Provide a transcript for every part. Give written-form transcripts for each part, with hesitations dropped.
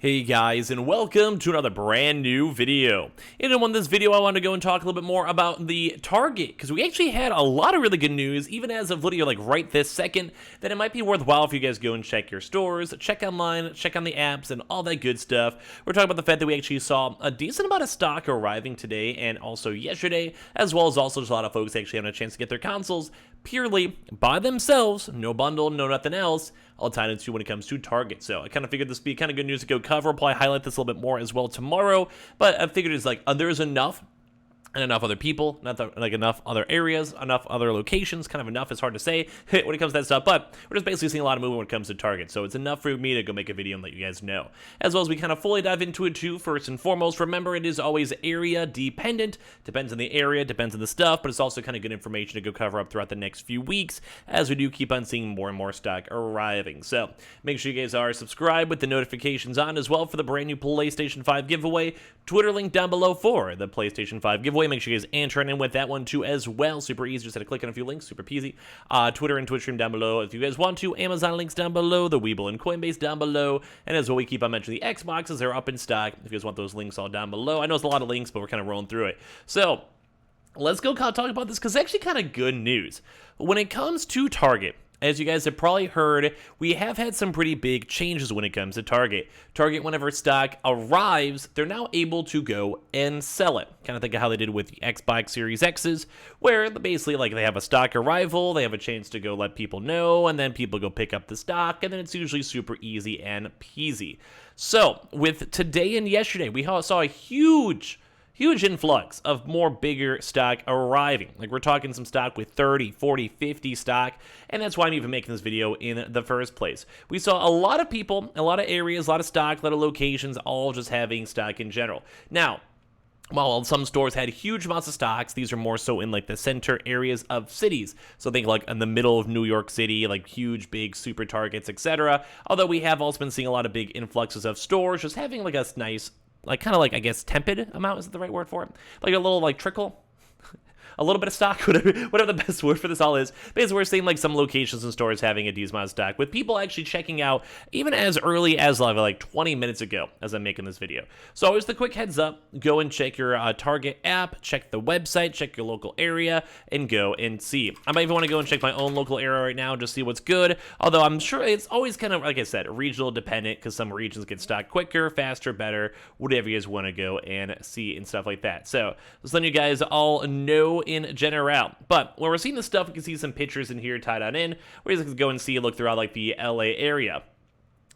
Hey guys, and welcome to another brand new video. And in this video, I want to go and talk a little bit more about the Target, because we actually had a lot of really good news, even as of video like right this second, that it might be worthwhile if you guys go and check your stores, check online, check on the apps, and all that good stuff. We're talking about the fact that we actually saw a decent amount of stock arriving today and also yesterday, as well as also just a lot of folks actually having a chance to get their consoles purely by themselves, no bundle, no nothing else, all tied into when it comes to Target. So I kind of figured this would be kind of good news to go cover. I'll probably highlight this a little bit more as well tomorrow, but I figured it's like there's enough and enough other people, enough other areas, enough other locations, kind of enough, it's hard to say when it comes to that stuff, but we're just basically seeing a lot of movement when it comes to Target, so it's enough for me to go make a video and let you guys know. As well as we kind of fully dive into it too, first and foremost, remember it is always area dependent, depends on the area, depends on the stuff, but it's also kind of good information to go cover up throughout the next few weeks, as we do keep on seeing more and more stock arriving. So make sure you guys are subscribed with the notifications on as well for the brand new PlayStation 5 giveaway. Twitter link down below for the PlayStation 5 giveaway. Make sure you guys enter in with that one too as well. Super easy, just had to click on a few links, super peasy. Twitter and Twitch stream down below if you guys want to. Amazon links down below, the Webull and Coinbase down below, and as well we keep on mentioning the Xboxes, they're up in stock if you guys want those links all down below. I know it's a lot of links, but we're kind of rolling through it. So let's go talk about this, because it's actually kind of good news. When it comes to Target, as you guys have probably heard, we have had some pretty big changes when it comes to Target. Target, whenever stock arrives, they're now able to go and sell it. Kind of think of how they did with the Xbox Series X's, where basically like they have a stock arrival, they have a chance to go let people know, and then people go pick up the stock, and then it's usually super easy and peasy. So with today and yesterday, we saw a huge influx of more bigger stock arriving. Like we're talking some stock with 30, 40, 50 stock, and that's why I'm even making this video in the first place. We saw a lot of people, a lot of areas, a lot of stock, a lot of locations, all just having stock in general. Now, while some stores had huge amounts of stocks, these are more so in like the center areas of cities. So think like in the middle of New York City, like huge, big super Targets, etc. Although we have also been seeing a lot of big influxes of stores just having like a nice, like kind of like, I guess, tepid amount is the right word for it? Like a little like trickle, a little bit of stock, whatever the best word for this all is. Basically, we're seeing like some locations and stores having a decent amount of stock, with people actually checking out even as early as like 20 minutes ago as I'm making this video. So always the quick heads up, go and check your Target app, check the website, check your local area, and go and see. I might even want to go and check my own local area right now, just see what's good, although I'm sure it's always kind of, like I said, regional dependent, because some regions get stocked quicker, faster, better, whatever you guys want to go and see and stuff like that. So just letting you guys all know in general. But when we're seeing this stuff, we can see some pictures in here tied on in, where you can go and see, look throughout like the LA area.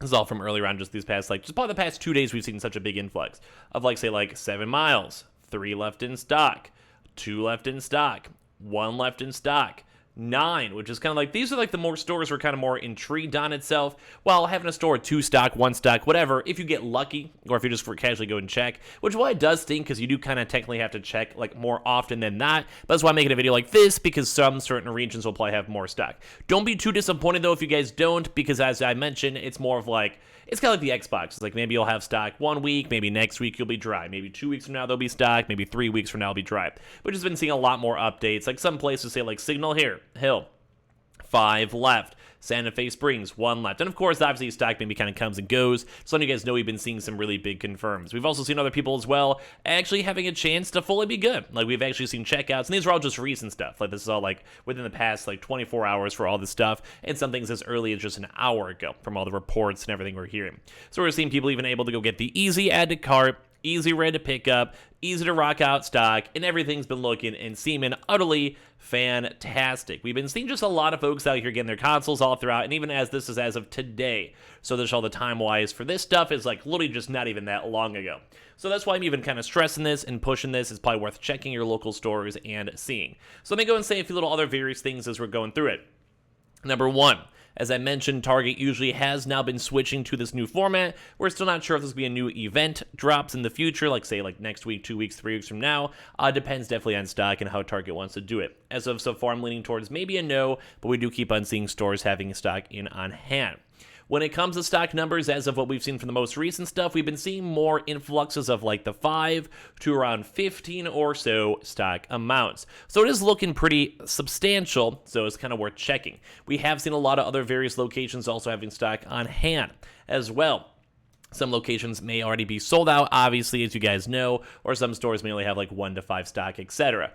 This is all from earlier on, just these past, like, just probably the past 2 days, we've seen such a big influx of, like, say, like 7 miles, 3 left in stock, 2 left in stock, 1 left in stock, 9, which is kind of like, these are like the more stores we're kind of more intrigued on itself, while having a store 2 stock, 1 stock, whatever, if you get lucky, or if you just casually go and check, which why it does stink, because you do kind of technically have to check like more often than not, but that's why I'm making a video like this, because some certain regions will probably have more stock. Don't be too disappointed though if you guys don't, because as I mentioned, it's more of like, it's kind of like the Xbox. It's like maybe you'll have stock 1 week, maybe next week you'll be dry, maybe 2 weeks from now they'll be stock, maybe 3 weeks from now it'll be dry. We've just been seeing a lot more updates, like some places say like Signal Hill, 5 left. Santa Fe Springs, 1 left. And of course, obviously, stock maybe kind of comes and goes. So you guys know we've been seeing some really big confirms. We've also seen other people as well actually having a chance to fully be good. Like we've actually seen checkouts, and these are all just recent stuff. Like this is all like within the past like 24 hours for all this stuff, and some things as early as just an hour ago from all the reports and everything we're hearing. So we're seeing people even able to go get the easy add to cart, easy ready to pick up, easy to rock out stock, and everything's been looking and seeming utterly fantastic. We've been seeing just a lot of folks out here getting their consoles all throughout, and even as this is as of today, so there's all the time-wise for this stuff is like literally just not even that long ago. So that's why I'm even kind of stressing this and pushing this. It's probably worth checking your local stores and seeing. So let me go and say a few little other various things as we're going through it. Number 1, as I mentioned, Target usually has now been switching to this new format. We're still not sure if this will be a new event drops in the future, like say like next week, 2 weeks, 3 weeks from now. Depends definitely on stock and how Target wants to do it. As of so far, I'm leaning towards maybe a no, but we do keep on seeing stores having stock in on hand. When it comes to stock numbers, as of what we've seen from the most recent stuff, we've been seeing more influxes of like the 5 to around 15 or so stock amounts. So it is looking pretty substantial, so it's kind of worth checking. We have seen a lot of other various locations also having stock on hand as well. Some locations may already be sold out, obviously, as you guys know, or some stores may only have like 1 to 5 stock, etc.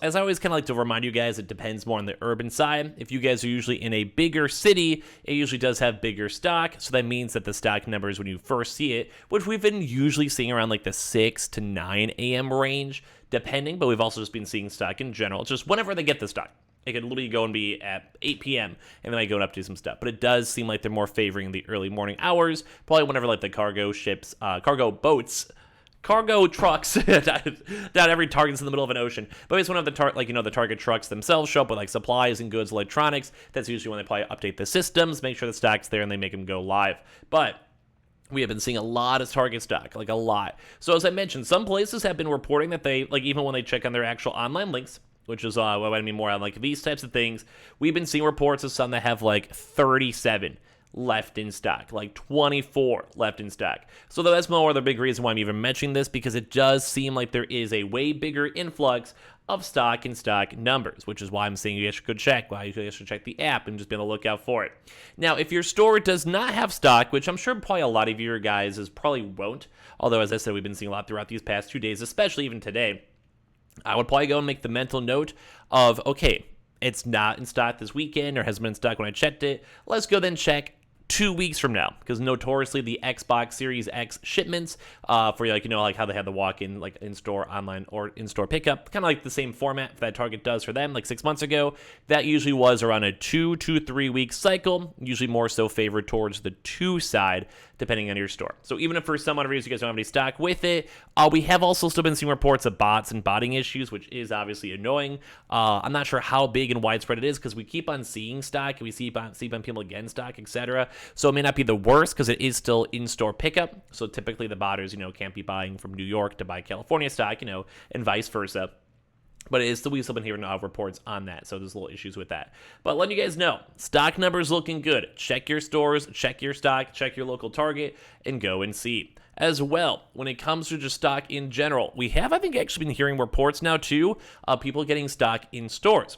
As I always kind of like to remind you guys, it depends more on the urban side. If you guys are usually in a bigger city, it usually does have bigger stock, so that means that the stock numbers when you first see it, which we've been usually seeing around like the 6 to 9 a.m. range, depending, but we've also just been seeing stock in general. It's just whenever they get the stock. It could literally go and be at 8 p.m. and then I go up to some stuff. But it does seem like they're more favoring the early morning hours, probably whenever like the cargo ships, cargo boats, cargo trucks, not every Target's in the middle of an ocean, but it's one of the the Target trucks themselves show up with like supplies and goods, electronics. That's usually when they probably update the systems, make sure the stock's there, and they make them go live. But we have been seeing a lot of Target stock, like a lot. So as I mentioned, some places have been reporting that they, like even when they check on their actual online links, which is what I mean more on like these types of things, we've been seeing reports of some that have like 37 left in stock, like 24 left in stock. So that's more the big reason why I'm even mentioning this, because it does seem like there is a way bigger influx of stock and stock numbers, which is why I'm saying you guys should check. Why you guys should check the app and just be on the lookout for it. Now, if your store does not have stock, which I'm sure probably a lot of your guys probably won't, although as I said, we've been seeing a lot throughout these past 2 days, especially even today, I would probably go and make the mental note of, okay, it's not in stock this weekend or hasn't been in stock when I checked it. Let's go then check 2 weeks from now, because notoriously the Xbox Series X shipments for like how they have the walk-in like in-store online or in-store pickup, kind of like the same format that Target does for them like 6 months ago, that usually was around a 2 to 3 week cycle, usually more so favored towards the 2 side depending on your store. So even if for some odd reason you guys don't have any stock with it, we have also still been seeing reports of bots and botting issues, which is obviously annoying. I'm not sure how big and widespread it is, because we keep on seeing stock and we see on people getting stock, etc. So it may not be the worst, because it is still in-store pickup. So typically the botters, can't be buying from New York to buy California stock, and vice versa. But we've still been hearing reports on that, so there's little issues with that. But letting you guys know, stock numbers looking good. Check your stores, check your stock, check your local Target, and go and see. As well, when it comes to just stock in general, we have, I think, actually been hearing reports now, too, of people getting stock in stores.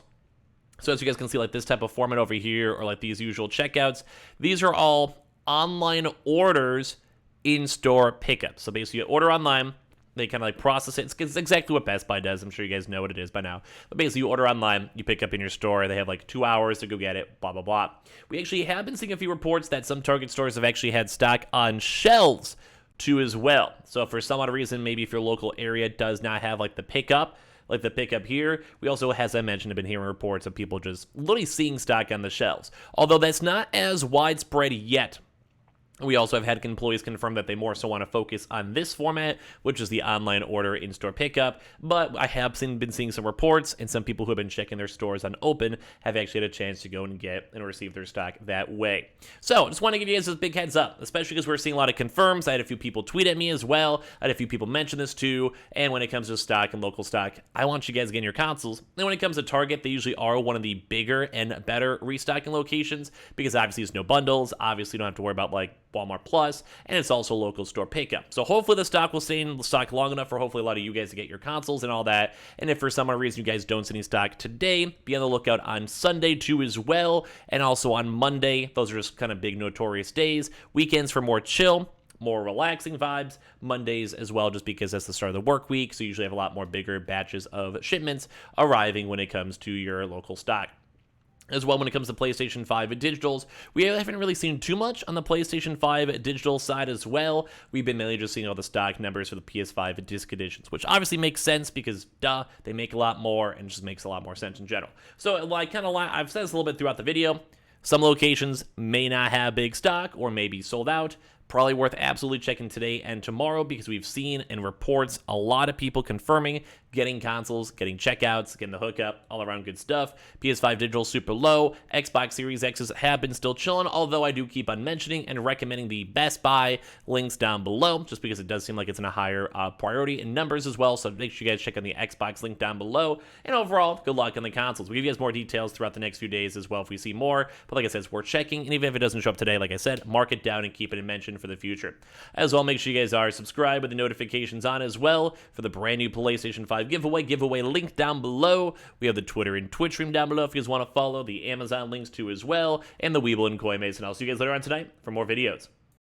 So as you guys can see, like this type of format over here, or like these usual checkouts, these are all online orders in-store pickup. So basically, you order online, they kind of like process it. It's exactly what Best Buy does. I'm sure you guys know what it is by now. But basically, you order online, you pick up in your store. They have like 2 hours to go get it, blah, blah, blah. We actually have been seeing a few reports that some Target stores have actually had stock on shelves too as well. So for some odd reason, maybe if your local area does not have like the pickup here, we also, as I mentioned, have been hearing reports of people just literally seeing stock on the shelves. Although that's not as widespread yet. We also have had employees confirm that they more so want to focus on this format, which is the online order in-store pickup. But I have been seeing some reports, and some people who have been checking their stores on open have actually had a chance to go and get and receive their stock that way. So I just want to give you guys this big heads up, especially because we're seeing a lot of confirms. I had a few people tweet at me as well. I had a few people mention this too. And when it comes to stock and local stock, I want you guys getting your consoles. And when it comes to Target, they usually are one of the bigger and better restocking locations, because obviously there's no bundles. Obviously you don't have to worry about like Walmart Plus, and it's also local store pickup. So hopefully the stock will stay in stock long enough for hopefully a lot of you guys to get your consoles and all that. And if for some odd reason you guys don't see any stock today, be on the lookout on Sunday too as well, and also on Monday. Those are just kind of big notorious days. Weekends for more chill, more relaxing vibes. Mondays as well, just because that's the start of the work week, so you usually have a lot more bigger batches of shipments arriving when it comes to your local stock. As well, when it comes to PlayStation 5 digitals, we haven't really seen too much on the PlayStation 5 digital side as well. We've been mainly just seeing all the stock numbers for the PS5 disc editions, which obviously makes sense because, they make a lot more and just makes a lot more sense in general. So, I've said this a little bit throughout the video. Some locations may not have big stock or may be sold out. Probably worth absolutely checking today and tomorrow, because we've seen in reports a lot of people confirming getting consoles, getting checkouts, getting the hookup, all around good stuff. PS5 Digital super low. Xbox Series X's have been still chilling, although I do keep on mentioning and recommending the Best Buy links down below, just because it does seem like it's in a higher priority in numbers as well. So make sure you guys check on the Xbox link down below. And overall, good luck on the consoles. We'll give you guys more details throughout the next few days as well if we see more. But like I said, it's worth checking. And even if it doesn't show up today, like I said, mark it down and keep it in mention for the future. As well, make sure you guys are subscribed with the notifications on as well for the brand new PlayStation 5 giveaway link down below. We have the Twitter and Twitch stream down below if you guys want to follow, the Amazon links too as well, and the Weeble and Coinbase. And I'll see you guys later on tonight for more videos.